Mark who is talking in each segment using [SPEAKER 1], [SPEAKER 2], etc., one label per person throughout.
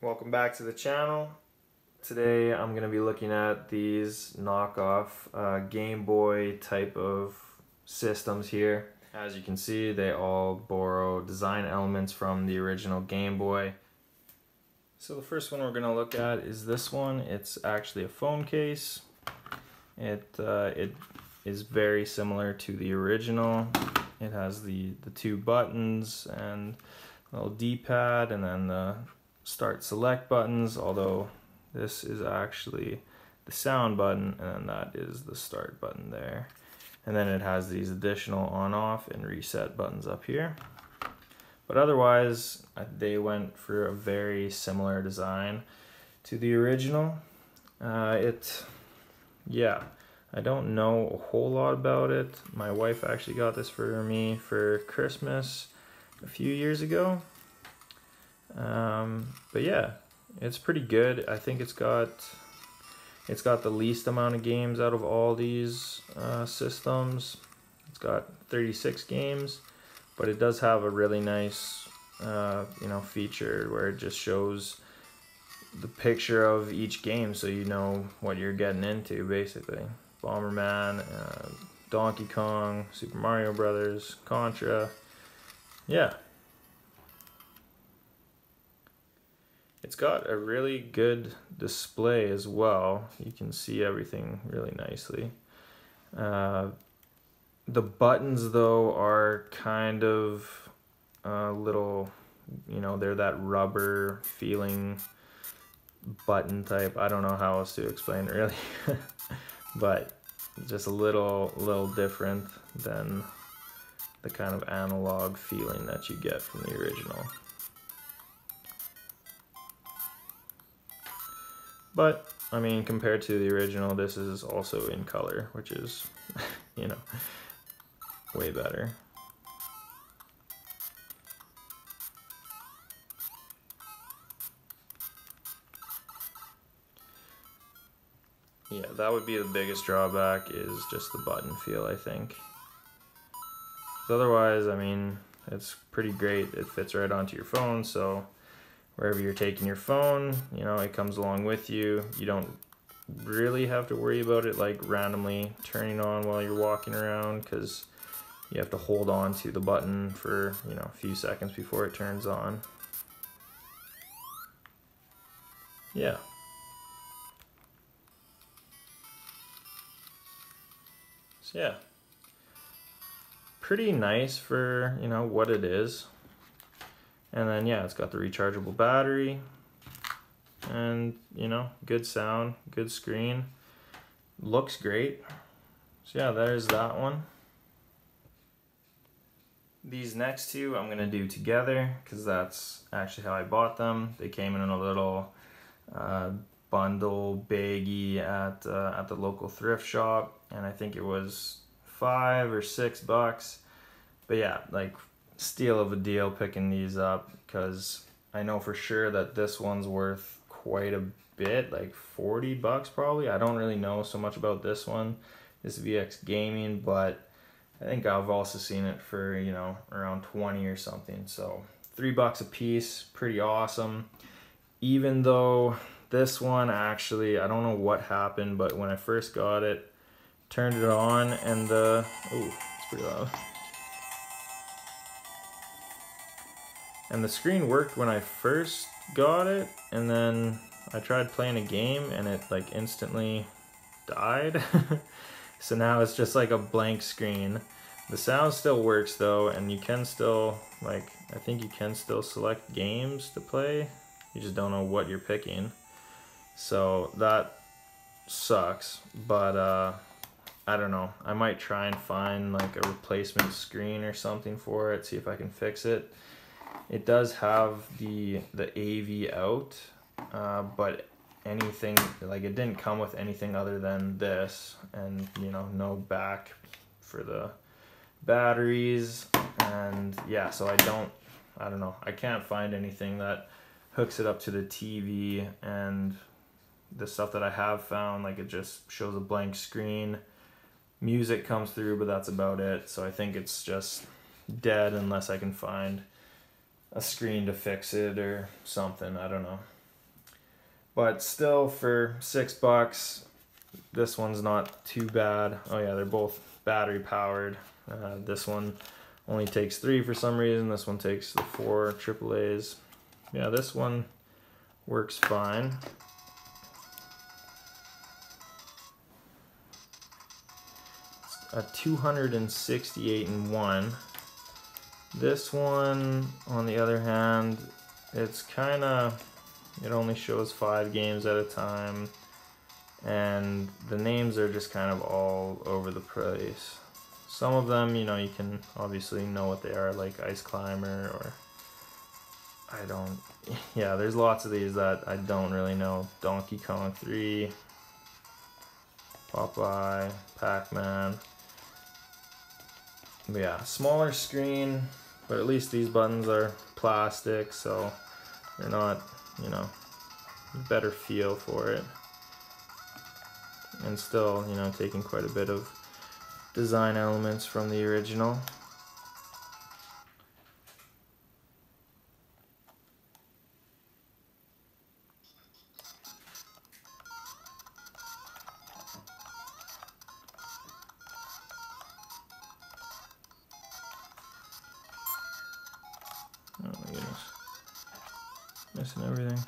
[SPEAKER 1] Welcome back to the channel. Today I'm going to be looking at these knockoff Game Boy type of systems here. As you can see, they all borrow design elements from the original Game Boy. So the first one we're going to look at is this one. It's actually a phone case. It is very similar to the original. It has the two buttons and a little D-pad and then the start select buttons, although this is actually the sound button and that is the start button there. And then it has these additional on-off and reset buttons up here. But otherwise, they went for a very similar design to the original. Yeah, I don't know a whole lot about it. My wife actually got this for me for Christmas a few years ago. But yeah, it's pretty good. I think it's got the least amount of games out of all these systems. It's got 36 games, but it does have a really nice feature where it just shows the picture of each game so you know what you're getting into, basically. Bomberman, Donkey Kong, Super Mario Brothers, Contra. Yeah. It's got a really good display as well. You can see everything really nicely. The buttons though are kind of a little, they're that rubber feeling button type. I don't know how else to explain it really. But just a little different than the kind of analog feeling that you get from the original. But, I mean, compared to the original, this is also in color, which is, way better. Yeah, that would be the biggest drawback, is just the button feel, I think. But otherwise, I mean, it's pretty great. It fits right onto your phone, so wherever you're taking your phone, it comes along with you. You don't really have to worry about it like randomly turning on while you're walking around, because you have to hold on to the button for a few seconds before it turns on. Yeah. So yeah, pretty nice for what it is. And then yeah, it's got the rechargeable battery and good sound, good screen, looks great. So yeah, there's that one. These next two I'm gonna do together because that's actually how I bought them. They came in a little bundle baggie at the local thrift shop, and I think it was $5 or $6. But yeah, like, steal of a deal picking these up, because I know for sure that this one's worth quite a bit, like $40 probably. I don't really know so much about this one, this VX Gaming, but I think I've also seen it for around 20 or something. So $3 a piece, pretty awesome. Even though this one, actually, I don't know what happened, but when I first got it, turned it on and oh, it's pretty loud. And the screen worked when I first got it, and then I tried playing a game and it like instantly died. So now it's just like a blank screen. The sound still works though, and you can still, I think you can still select games to play. You just don't know what you're picking. So that sucks, but I don't know. I might try and find like a replacement screen or something for it, see if I can fix it. It does have the AV out, but anything, like, it didn't come with anything other than this, and no back for the batteries. And yeah, so I don't know, I can't find anything that hooks it up to the TV, and the stuff that I have found, like, it just shows a blank screen. Music comes through, but that's about it. So I think it's just dead unless I can find a screen to fix it or something. I don't know. But still, for $6, this one's not too bad. Oh yeah, they're both battery powered. This one only takes 3 for some reason. This one takes the 4 AAAs. Yeah, this one works fine. It's a 268 in 1. This one, on the other hand, it's kind of, it only shows 5 games at a time, and the names are just kind of all over the place. Some of them, you know, you can obviously know what they are, like Ice Climber, or I don't, yeah, there's lots of these that I don't really know. Donkey Kong 3, Popeye, Pac-Man. But yeah, smaller screen, but at least these buttons are plastic, so they're not, you know, better feel for it. And still, you know, taking quite a bit of design elements from the original. Oh my goodness. Missing everything.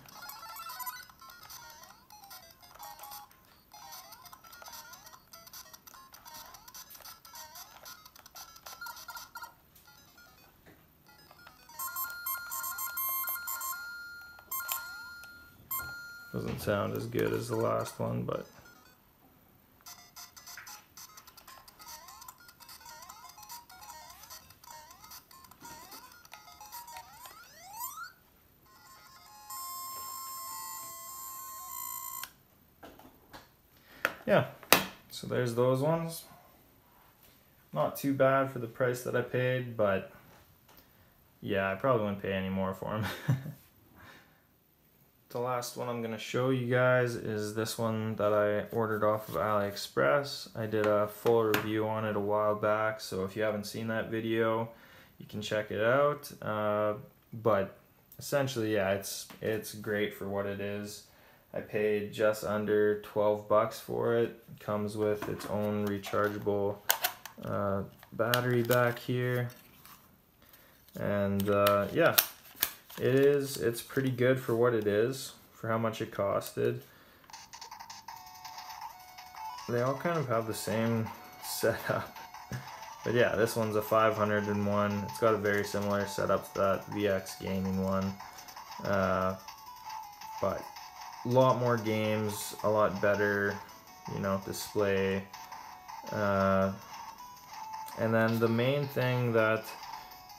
[SPEAKER 1] Doesn't sound as good as the last one, but yeah, so there's those ones. Not too bad for the price that I paid, but yeah, I probably wouldn't pay any more for them. The last one I'm going to show you guys is this one that I ordered off of AliExpress. I did a full review on it a while back, so if you haven't seen that video, you can check it out. But essentially, yeah, it's great for what it is. I paid just under 12 bucks for it. It comes with its own rechargeable battery back here. And yeah, it's pretty good for what it is, for how much it costed. They all kind of have the same setup. But yeah, this one's a 501. It's got a very similar setup to that VX Gaming one. But a lot more games, a lot better, you know, display. And then the main thing that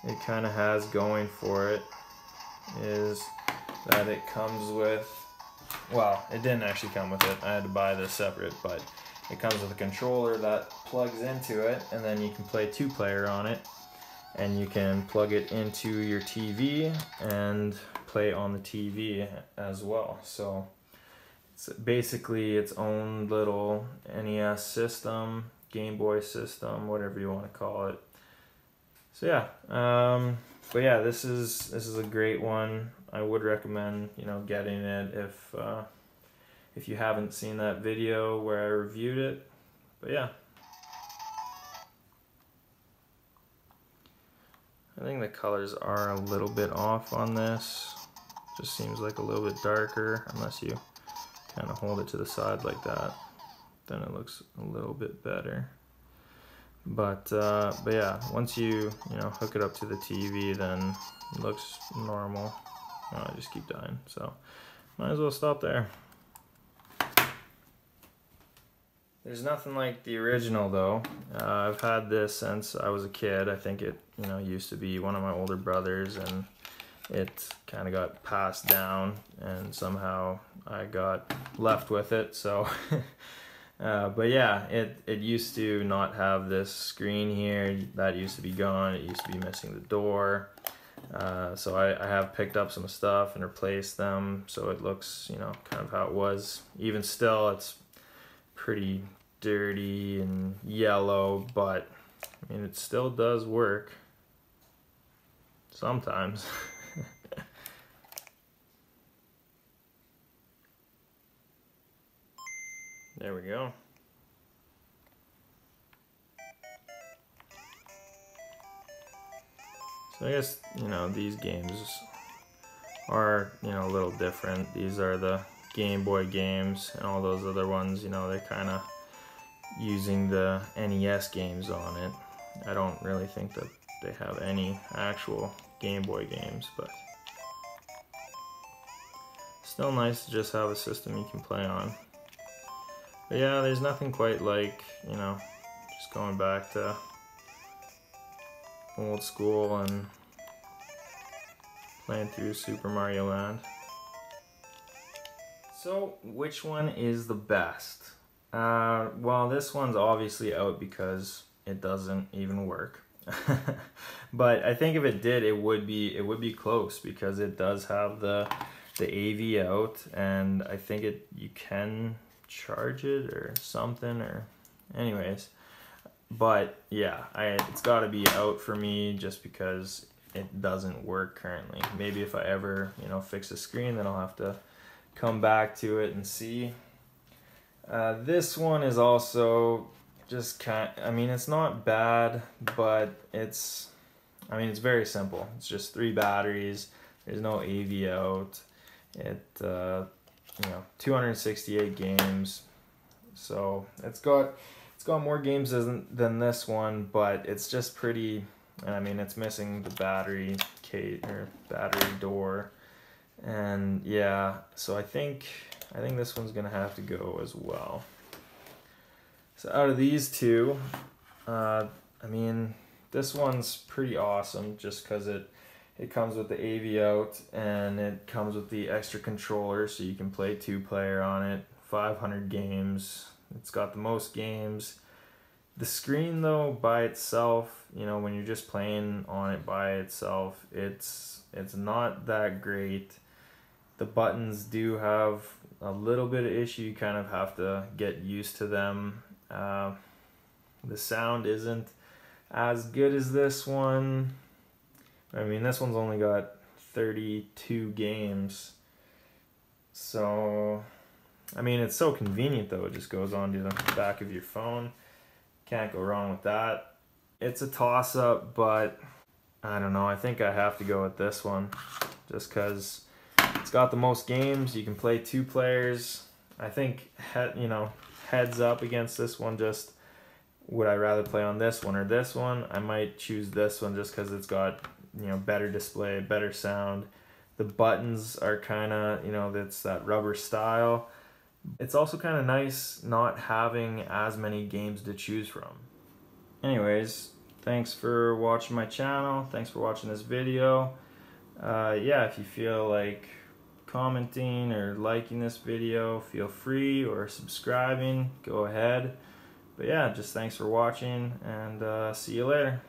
[SPEAKER 1] it kind of has going for it is that it comes with, well, it didn't actually come with it. I had to buy this separate, but it comes with a controller that plugs into it, and then you can play 2-player on it, and you can plug it into your TV and play on the TV as well. So it's basically its own little NES system, Game Boy system, whatever you want to call it. So yeah, but yeah, this is a great one. I would recommend, you know, getting it if you haven't seen that video where I reviewed it. But yeah, I think the colors are a little bit off on this. Just seems like a little bit darker, unless you kind of hold it to the side like that. Then it looks a little bit better. But yeah, once you know, hook it up to the TV, then it looks normal. Oh, I just keep dying, so might as well stop there. There's nothing like the original though. I've had this since I was a kid. I think it, you know, used to be one of my older brothers, and it kind of got passed down, and somehow I got left with it. So but yeah, it used to not have this screen here. That used to be gone. It used to be missing the door. So I have picked up some stuff and replaced them, so it looks, you know, kind of how it was. Even still, it's pretty dirty and yellow, but I mean, it still does work sometimes. There we go. So I guess, you know, these games are, you know, a little different. These are the Game Boy games, and all those other ones, you know, they're kind of using the NES games on it. I don't really think that they have any actual Game Boy games, but still nice to just have a system you can play on. But yeah, there's nothing quite like, you know, just going back to old school and playing through Super Mario Land. So, which one is the best? Well, this one's obviously out because it doesn't even work. But I think if it did, it would be close, because it does have the AV out, and I think you can charge it or something, or anyways. But yeah, it's got to be out for me, just because it doesn't work currently. Maybe if I ever, you know, fix the screen, then I'll have to come back to it and see. This one is also just I mean, it's not bad, but it's very simple. It's just 3 batteries. There's no AV out. It, you know, 268 games. So it's got more games than this one, but it's just pretty. I mean, it's missing the battery case or battery door, and yeah. So I think this one's gonna have to go as well. So out of these two, I mean, this one's pretty awesome just because it comes with the AV out, and it comes with the extra controller, so you can play 2-player on it, 500 games. It's got the most games. The screen, though, by itself, you know, when you're just playing on it by itself, it's not that great. The buttons do have a little bit of issue. You kind of have to get used to them. The sound isn't as good as this one. I mean, this one's only got 32 games. So, I mean, it's so convenient, though. It just goes onto the back of your phone. Can't go wrong with that. It's a toss-up, but I don't know. I think I have to go with this one, just because it's got the most games. You can play 2 players. I think, you know, heads up against this one, just would I rather play on this one or this one? I might choose this one just because it's got, you know, better display, better sound. The buttons are kind of, you know, that's that rubber style. It's also kind of nice not having as many games to choose from. Anyways, thanks for watching my channel. Thanks for watching this video. Yeah, if you feel like commenting or liking this video, feel free, or subscribing, go ahead. But yeah, just thanks for watching, and see you later.